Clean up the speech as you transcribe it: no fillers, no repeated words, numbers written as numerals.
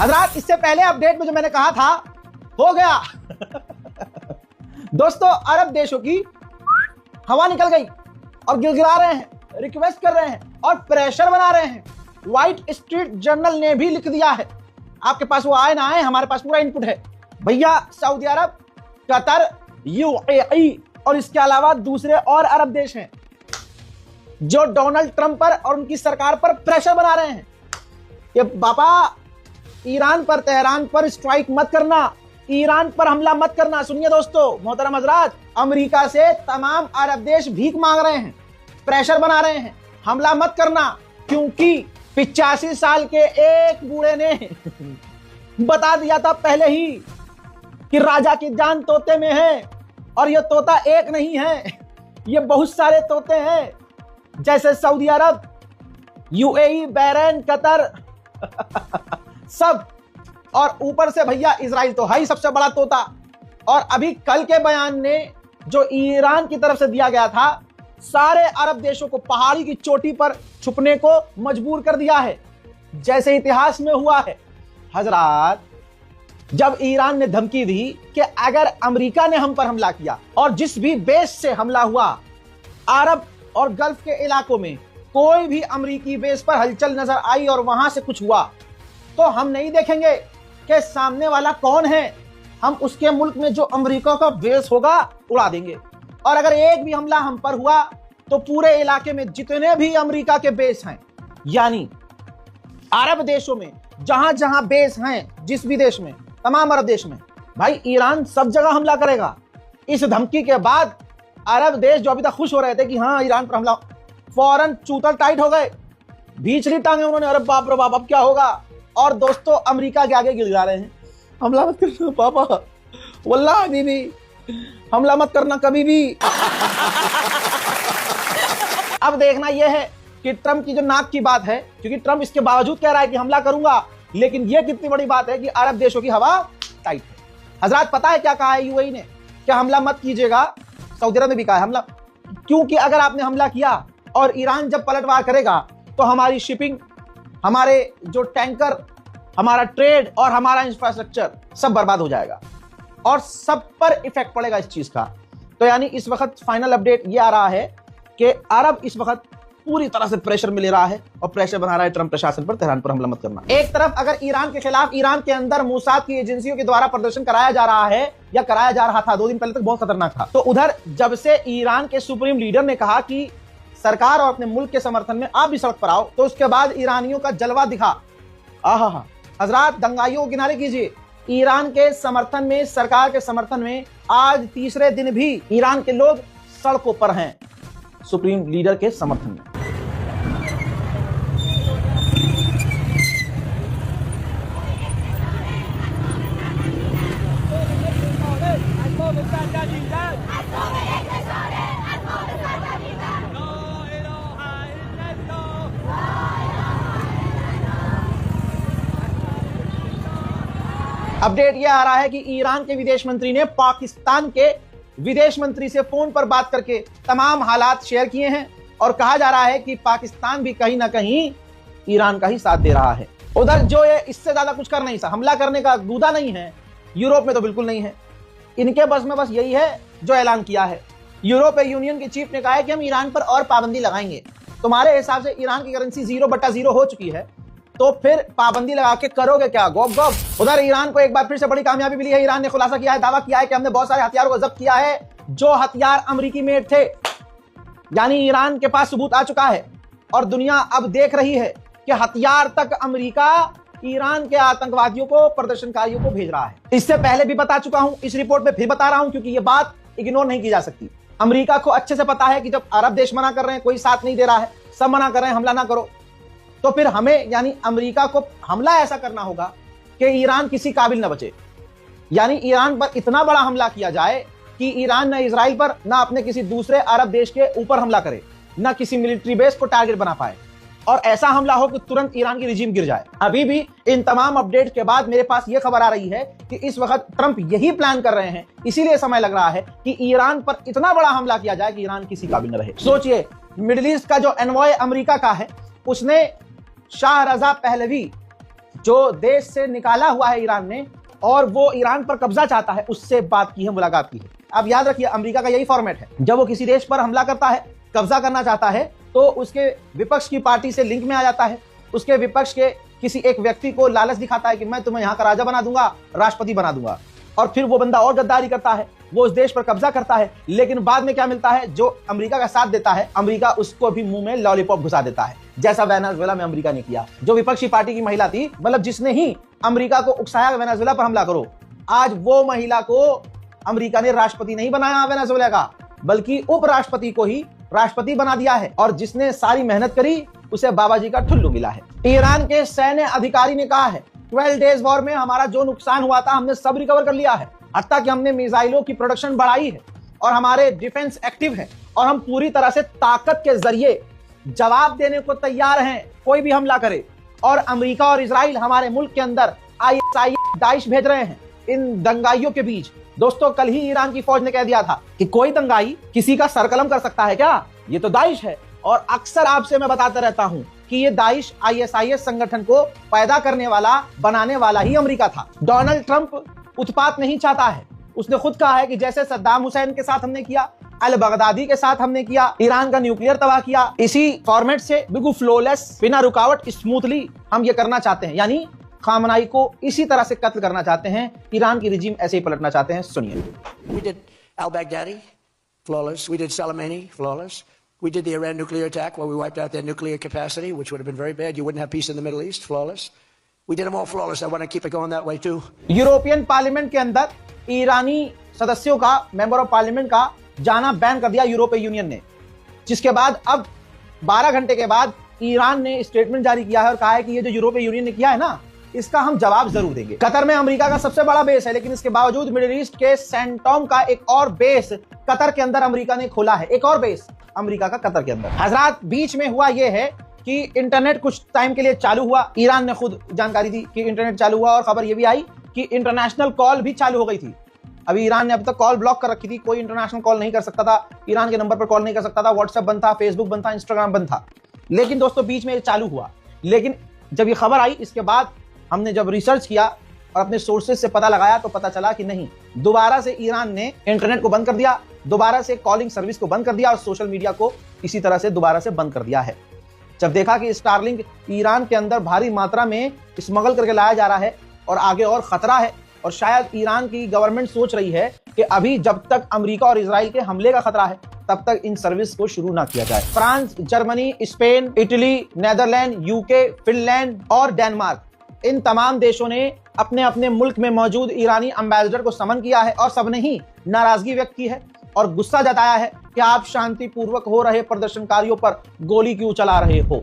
हजरात, इससे पहले अपडेट में जो मैंने कहा था हो गया। दोस्तों, अरब देशों की हवा निकल गई और गिड़गिड़ा रहे हैं, रिक्वेस्ट कर रहे हैं और प्रेशर बना रहे हैं। व्हाइट स्ट्रीट जर्नल ने भी लिख दिया है। आपके पास वो आए ना आए, हमारे पास पूरा इनपुट है भैया। सऊदी अरब, कतर, यूएई और इसके अलावा दूसरे और अरब देश हैं जो डोनाल्ड ट्रंप पर और उनकी सरकार पर प्रेशर बना रहे हैं। ये बाबा, ईरान पर, तेहरान पर स्ट्राइक मत करना, ईरान पर हमला मत करना। सुनिए दोस्तों, मोहतरम हजरात, अमेरिका से तमाम अरब देश भीख मांग रहे हैं, प्रेशर बना रहे हैं, हमला मत करना, क्योंकि 85 साल के एक बूढ़े ने बता दिया था पहले ही कि राजा की जान तोते में है। और ये तोता एक नहीं है, ये बहुत सारे तोते हैं, जैसे सऊदी अरब, यूएई, बहरीन, कतर सब, और ऊपर से भैया इजराइल तो है ही सबसे बड़ा तोता। और अभी कल के बयान ने जो ईरान की तरफ से दिया गया था, सारे अरब देशों को पहाड़ी की चोटी पर छुपने को मजबूर कर दिया है, जैसे इतिहास में हुआ है। हजरात, जब ईरान ने धमकी दी कि अगर अमेरिका ने हम पर हमला किया और जिस भी बेस से हमला हुआ, अरब और गल्फ के इलाकों में कोई भी अमेरिकी बेस पर हलचल नजर आई और वहां से कुछ हुआ, तो हम नहीं देखेंगे कि सामने वाला कौन है, हम उसके मुल्क में जो अमेरिका का बेस होगा उड़ा देंगे। और अगर एक भी हमला हम पर हुआ तो पूरे इलाके में जितने भी अमेरिका के बेस हैं, यानी अरब देशों में जहां जहां बेस हैं, जिस भी देश में, तमाम अरब देश में, भाई ईरान सब जगह हमला करेगा। इस धमकी के बाद अरब देश जो अभी तक खुश हो रहे थे कि हाँ ईरान पर हमला, फौरन चूतर टाइट हो गए, भीचली टांगे उन्होंने, अरे बाप रे बाप अब क्या होगा। और दोस्तों, अमेरिका के आगे गिड़गिड़ा रहे हैं, हमला मत करना पापा, वल्लाह बीबी, हमला मत करना कभी भी। अब देखना यह है कि ट्रंप की जो नाक की बात है, क्योंकि ट्रंप इसके बावजूद कह रहा है कि हमला करूंगा, लेकिन यह कितनी बड़ी बात है कि अरब देशों की हवा टाइट है। हजरात, पता है क्या कहा है यूएई ने? क्या हमला मत कीजिएगा। सऊदी अरब ने भी कहा है हमला, क्योंकि अगर आपने हमला किया और ईरान जब पलटवार करेगा तो हमारी शिपिंग, हमारे जो टैंकर, हमारा ट्रेड और हमारा इंफ्रास्ट्रक्चर सब बर्बाद हो जाएगा और सब पर इफेक्ट पड़ेगा इस चीज का। तो यानी इस वक्त फाइनल अपडेट ये आ रहा है कि अरब इस वक्त पूरी तरह से प्रेशर में ले रहा है और प्रेशर बना रहा है ट्रंप प्रशासन पर, तेहरान पर हमला मत करना। एक तरफ अगर ईरान के खिलाफ ईरान के अंदर मोसाद की एजेंसियों के द्वारा प्रदर्शन कराया जा रहा है या कराया जा रहा था, 2 दिन पहले तक बहुत खतरनाक था, तो उधर जब से ईरान के सुप्रीम लीडर ने कहा कि सरकार और अपने मुल्क के समर्थन में आप भी सड़क पर आओ, तो उसके बाद ईरानियों का जलवा दिखा। आहा हजरात, दंगाइयों को किनारे कीजिए। ईरान के समर्थन में, सरकार के समर्थन में आज तीसरे दिन भी ईरान के लोग सड़कों पर हैं, सुप्रीम लीडर के समर्थन में। अपडेट यह आ रहा है कि ईरान के विदेश मंत्री ने पाकिस्तान के विदेश मंत्री से फोन पर बात करके तमाम हालात शेयर किए हैं और कहा जा रहा है कि पाकिस्तान भी कहीं ना कहीं ईरान का ही साथ दे रहा है। उधर जो ये इससे ज्यादा कुछ कर नहीं सकता, हमला करने का दूधा नहीं है, यूरोप में तो बिल्कुल नहीं है, इनके बस में बस यही है जो ऐलान किया है। यूरोपीय यूनियन के चीफ ने कहा है कि हम ईरान पर और पाबंदी लगाएंगे। तुम्हारे हिसाब से ईरान की करेंसी 0/0 हो चुकी है, तो फिर पाबंदी लगा के करोगे क्या? गॉप गॉप। उधर ईरान को एक बार फिर से बड़ी कामयाबी मिली है। ईरान ने खुलासा किया है, दावा किया है कि हमने बहुत सारे हथियारों को जब्त किया है जो हथियार अमेरिकी मेड थे। यानी ईरान के पास सबूत आ चुका है और दुनिया अब देख रही है कि हथियार तक अमेरिका ईरान के आतंकवादियों को, प्रदर्शनकारियों को भेज रहा है। इससे पहले भी बता चुका हूं, इस रिपोर्ट में फिर बता रहा हूं, क्योंकि यह बात इग्नोर नहीं की जा सकती। अमेरिका को अच्छे से पता है कि जब अरब देश मना कर रहे हैं, कोई साथ नहीं दे रहा है, सब मना कर रहे हैं हमला ना करो, तो फिर हमें यानी अमेरिका को हमला ऐसा करना होगा कि ईरान किसी काबिल न बचे। यानी ईरान पर इतना बड़ा हमला किया जाए कि ईरान न इजराइल पर, न अपने किसी दूसरे अरब देश के ऊपर हमला करे, न किसी मिलिट्री बेस को टारगेट बना पाए, और ऐसा हमला हो कि तुरंत ईरान की रिजीम गिर जाए। अभी भी इन तमाम अपडेट के बाद मेरे पास यह खबर आ रही है कि इस वक्त ट्रंप यही प्लान कर रहे हैं, इसीलिए समय लग रहा है कि ईरान पर इतना बड़ा हमला किया जाए कि ईरान किसी काबिल न रहे। सोचिए, मिडिल ईस्ट का जो एनवॉय अमेरिका का है, उसने शाह रजा पहलवी जो देश से निकाला हुआ है ईरान ने और वो ईरान पर कब्जा चाहता है, उससे बात की है, मुलाकात की है। आप याद रखिए, अमेरिका का यही फॉर्मेट है। जब वो किसी देश पर हमला करता है, कब्जा करना चाहता है, तो उसके विपक्ष की पार्टी से लिंक में आ जाता है, उसके विपक्ष के किसी एक व्यक्ति को लालच दिखाता है कि मैं तुम्हें यहाँ का राजा बना दूंगा, राष्ट्रपति बना दूंगा, और फिर वो बंदा और गद्दारी करता है, वो उस देश पर कब्जा करता है। लेकिन बाद में क्या मिलता है, जो अमेरिका का साथ देता है, अमेरिका उसको भी मुंह में लॉलीपॉप घुसा देता है, जैसा वेनेजुएला में अमेरिका ने किया। जो विपक्षी पार्टी की महिला थी, मतलब जिसने ही अमेरिका को उकसाया वेनेजुएला पर हमला करो, आज वो महिला को अमेरिका ने राष्ट्रपति नहीं बनाया वेनेजुएला का, बल्कि उपराष्ट्रपति को ही राष्ट्रपति बना दिया है। और जिसने सारी मेहनत करी, उसे बाबा जी का ठुल्लू मिला है। ईरान के सैन्य अधिकारी ने कहा है 12 डेज वॉर में हमारा जो नुकसान हुआ था, हमने सब रिकवर कर लिया है। हत्ता कि हमने मिसाइलों की प्रोडक्शन बढ़ाई है और हमारे डिफेंस एक्टिव है और हम पूरी तरह से ताकत के जरिए जवाब देने को तैयार हैं, कोई भी हमला करे। और अमेरिका और इजराइल हमारे मुल्क के अंदर ISIS दाइश भेज रहे हैं इन दंगाइयों के बीच। दोस्तों, कल ही ईरान की फौज ने कह दिया था कि कोई दंगाई किसी का सरकलम कर सकता है क्या, ये तो दाइश है। और अक्सर आपसे मैं बताता रहता हूं कि ये दाइश ISIS संगठन को पैदा करने वाला, बनाने वाला ही अमेरिका था। डोनाल्ड ट्रंप उत्पात नहीं चाहता है। उसने खुद कहा है कि जैसे सद्दाम हुसैन के साथ हमने किया, अल बगदादी के साथ हमने किया, ईरान का न्यूक्लियर तबाह किया, इसी फॉर्मेट से बिल्कुल फ्लोलेस, बिना रुकावट, स्मूथली हम ये करना चाहते हैं। यानी खामनाई को इसी तरह से कत्ल करना चाहते हैं, ईरान की रिजीम ऐसे ही पलटना चाहते हैं। सुनिए। We did al-Baghdadi, flawless. We did Soleimani, flawless. We did the Iran nuclear attack where we wiped out their nuclear capacity, which would have been very bad. You wouldn't have peace in the Middle East, flawless. We did them all flawless. I want to keep it going that way too. European parliament के अंदर ईरानी सदस्यों का, member of parliament का जाना ban कर दिया यूरोपीय union ने, जिसके बाद अब 12 घंटे के बाद ईरान ने स्टेटमेंट जारी किया है और कहा है कि ये जो यूरोपीय यूनियन ने किया है ना, इसका हम जवाब जरूर देंगे। कतर में अमेरिका का सबसे बड़ा बेस है, लेकिन इसके बावजूद मिडिल ईस्ट के सेंटोम का एक और बेस कतर के अंदर अमेरिका ने खोला है। एक और बेस अमेरिका का कतर के अंदर। हजरात, बीच में हुआ यह है कि इंटरनेट कुछ टाइम के लिए चालू हुआ। ईरान ने खुद जानकारी दी कि इंटरनेट चालू हुआ, और खबर यह भी आई कि इंटरनेशनल कॉल भी चालू हो गई थी। अभी ईरान ने अब तक कॉल ब्लॉक कर रखी थी, कोई इंटरनेशनल कॉल नहीं कर सकता था, ईरान के नंबर पर कॉल नहीं कर सकता था, व्हाट्सएप बंद था, फेसबुक बंद था, इंस्टाग्राम बंद था। लेकिन दोस्तों, बीच में ये चालू हुआ। लेकिन जब ये खबर आई, इसके बाद हमने जब रिसर्च किया और अपने सोर्सेज से पता लगाया, तो पता चला कि नहीं, दोबारा से ईरान ने इंटरनेट को बंद कर दिया, दोबारा से कॉलिंग सर्विस को बंद कर दिया और सोशल मीडिया को इसी तरह से दोबारा से बंद कर दिया है। जब देखा कि स्टारलिंक ईरान के अंदर भारी मात्रा में स्मगल करके लाया जा रहा है और आगे और खतरा है, और शायद ईरान की गवर्नमेंट सोच रही है कि अभी जब तक अमेरिका और इजराइल के हमले का खतरा है, तब तक इन सर्विस को शुरू ना किया जाए। France, Germany, Spain, Italy, Netherland, UK, Finland और डेनमार्क, इन तमाम देशों ने अपने अपने मुल्क में मौजूद ईरानी एम्बेसडर को समन किया है और सबने ही नाराजगी व्यक्त की है और गुस्सा जताया है कि आप शांतिपूर्वक हो रहे प्रदर्शनकारियों पर गोली क्यों चला रहे हो।